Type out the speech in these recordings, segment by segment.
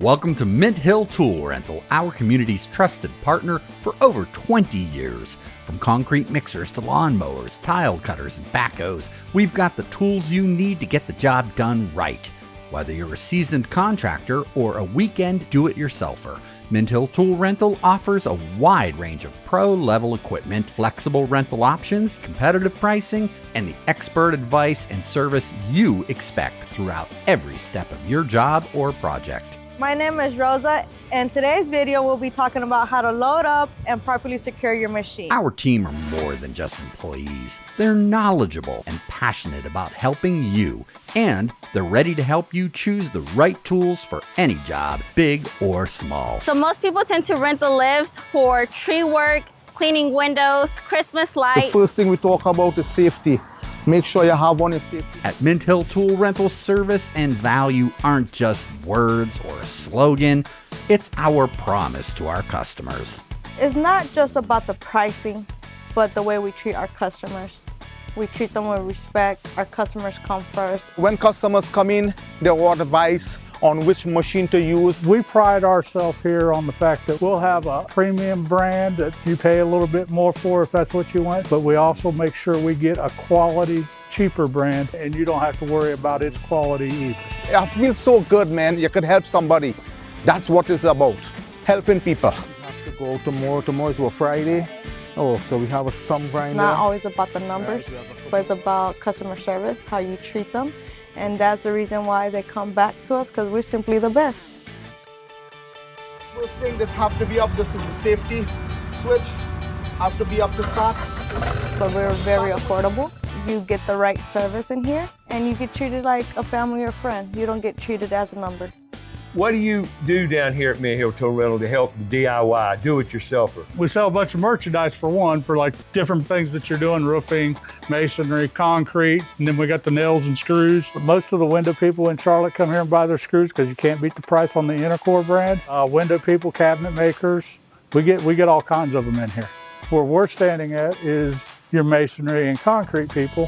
Welcome to Mint Hill Tool Rental, our community's trusted partner for over 20 years. From concrete mixers to lawnmowers, tile cutters, and backhoes, we've got the tools you need to get the job done right. Whether you're a seasoned contractor or a weekend do-it-yourselfer, Mint Hill Tool Rental offers a wide range of pro-level equipment, flexible rental options, competitive pricing, and the expert advice and service you expect throughout every step of your job or project. My name is Rosa, and today's video will be talking about how to load up and properly secure your machine. Our team are more than just employees. They're knowledgeable and passionate about helping you, and they're ready to help you choose the right tools for any job, big or small. So most people tend to rent the lifts for tree work, cleaning windows, Christmas lights. The first thing we talk about is safety. Make sure you have one in safety. At Mint Hill Tool Rental, service and value aren't just words or a slogan. It's our promise to our customers. It's not just about the pricing, but the way we treat our customers. We treat them with respect. Our customers come first. When customers come in, they want advice on which machine to use. We pride ourselves here on the fact that we'll have a premium brand that you pay a little bit more for if that's what you want, but we also make sure we get a quality, cheaper brand, and you don't have to worry about its quality either. I feel so good, man. You could help somebody. That's what it's about, helping people. We have to go tomorrow. Tomorrow's a Friday. Oh, so we have a thumb grinder. Not always about the numbers, but it's about customer service, how you treat them. And that's the reason why they come back to us, because we're simply the best. First thing, this has to be up. This is a safety switch. Has to be up to start. But we're very affordable. You get the right service in here, and you get treated like a family or friend. You don't get treated as a number. What do you do down here at Mint Hill Tool Rental to help the DIY, do-it-yourselfer? We sell a bunch of merchandise for one, for like different things that you're doing, roofing, masonry, concrete, and then we got the nails and screws. Most of the window people in Charlotte come here and buy their screws because you can't beat the price on the Intercore brand. Window people, cabinet makers, we get all kinds of them in here. Where we're standing at is your masonry and concrete people,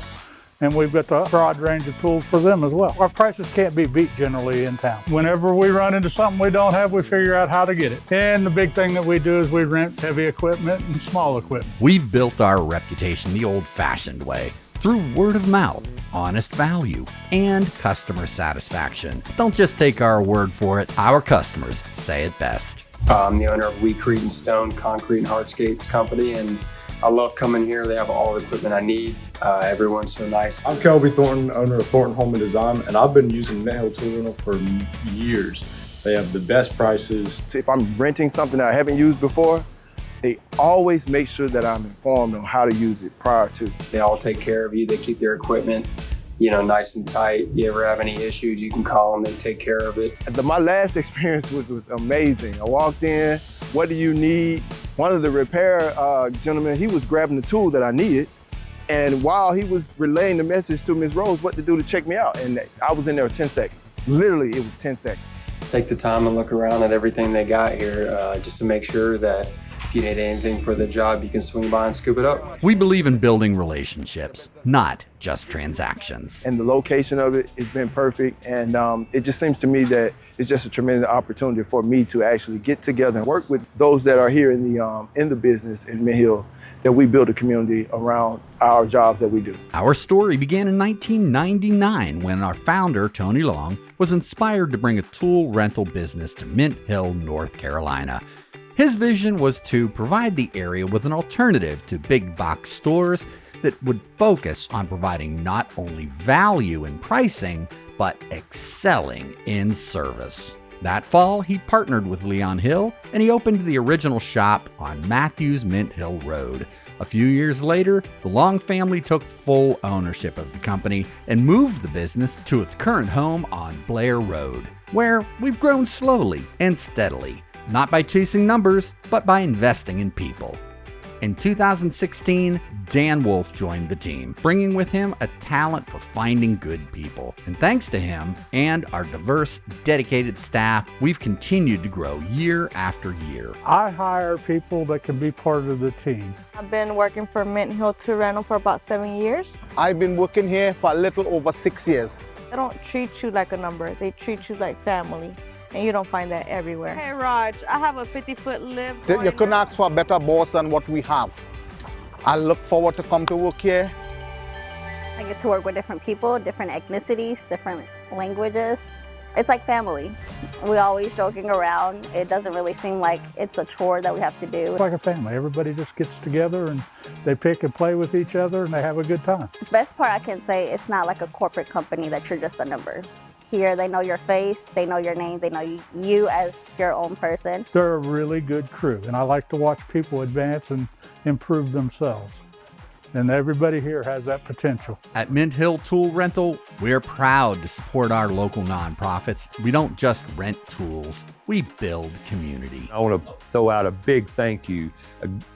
and we've got the broad range of tools for them as well. Our prices can't be beat generally in town. Whenever we run into something we don't have, we figure out how to get it. And the big thing that we do is we rent heavy equipment and small equipment. We've built our reputation the old-fashioned way, through word of mouth, honest value, and customer satisfaction. Don't just take our word for it. Our customers say it best. I'm the owner of Weedcrete and Stone Concrete and Hardscapes Company, and I love coming here. They have all the equipment I need. Everyone's so nice. I'm Kelby Thornton, owner of Thornton Home and Design, and I've been using Mint Hill Tool Rental for years. They have the best prices. If I'm renting something that I haven't used before, they always make sure that I'm informed on how to use it prior to. They all take care of you. They keep their equipment, nice and tight. You ever have any issues, you can call them. They take care of it. My last experience was amazing. I walked in, what do you need? One of the repair gentlemen, he was grabbing the tool that I needed. And while he was relaying the message to Ms. Rose what to do to check me out, and I was in there 10 seconds. Literally, it was 10 seconds. Take the time and look around at everything they got here just to make sure that if you need anything for the job, you can swing by and scoop it up. We believe in building relationships, not just transactions. And the location of it has been perfect. And it just seems to me that it's just a tremendous opportunity for me to actually get together and work with those that are here in the business in Mint Hill, that we build a community around our jobs that we do. Our story began in 1999 when our founder, Tony Long, was inspired to bring a tool rental business to Mint Hill, North Carolina. His vision was to provide the area with an alternative to big box stores that would focus on providing not only value in pricing, but excelling in service. That fall, he partnered with Leon Hill and he opened the original shop on Matthews Mint Hill Road. A few years later, the Long family took full ownership of the company and moved the business to its current home on Blair Road, where we've grown slowly and steadily, not by chasing numbers, but by investing in people. In 2016, Dan Wolf joined the team, bringing with him a talent for finding good people. And thanks to him and our diverse, dedicated staff, we've continued to grow year after year. I hire people that can be part of the team. I've been working for Mint Hill Tool Rental for about 7 years. I've been working here for a little over 6 years. They don't treat you like a number. They treat you like family. and you don't find that everywhere. Hey Raj, I have a 50-foot lift. You couldn't ask for a better boss than what we have. I look forward to come to work here. I get to work with different people, different ethnicities, different languages. It's like family. We always joking around. It doesn't really seem like it's a chore that we have to do. It's like a family. Everybody just gets together and they pick and play with each other and they have a good time. Best part I can say, it's not like a corporate company that you're just a number. Here, they know your face, they know your name, they know you as your own person. They're a really good crew, and I like to watch people advance and improve themselves. And everybody here has that potential. At Mint Hill Tool Rental, we're proud to support our local nonprofits. We don't just rent tools, we build community. I want to throw out a big thank you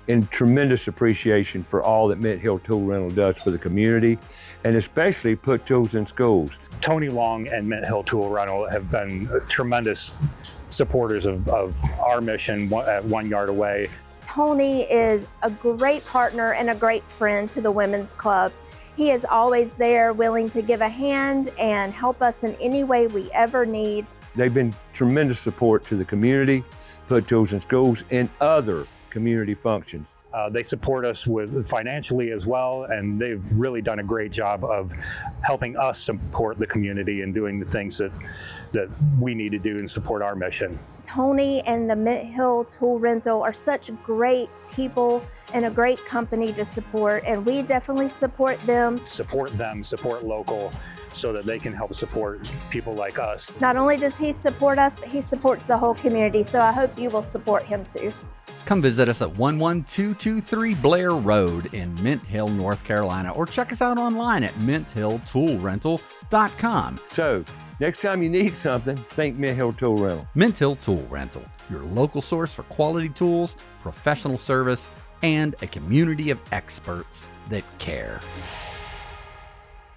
and tremendous appreciation for all that Mint Hill Tool Rental does for the community, and especially put tools in schools. Tony Long and Mint Hill Tool Rental have been tremendous supporters of our mission at 1 Yard Away. Tony is a great partner and a great friend to the Women's Club. He is always there, willing to give a hand and help us in any way we ever need. They've been tremendous support to the community, put tools in schools, and other community functions. They support us with financially as well, and they've really done a great job of helping us support the community and doing the things that we need to do and support our mission. Tony and the Mint Hill Tool Rental are such great people and a great company to support, and we definitely support them. Support them, support local, so that they can help support people like us. Not only does he support us, but he supports the whole community, so I hope you will support him too. Come visit us at 11223 Blair Road in Mint Hill, North Carolina, or check us out online at minthilltoolrental.com. So, next time you need something, think Mint Hill Tool Rental. Mint Hill Tool Rental, your local source for quality tools, professional service, and a community of experts that care.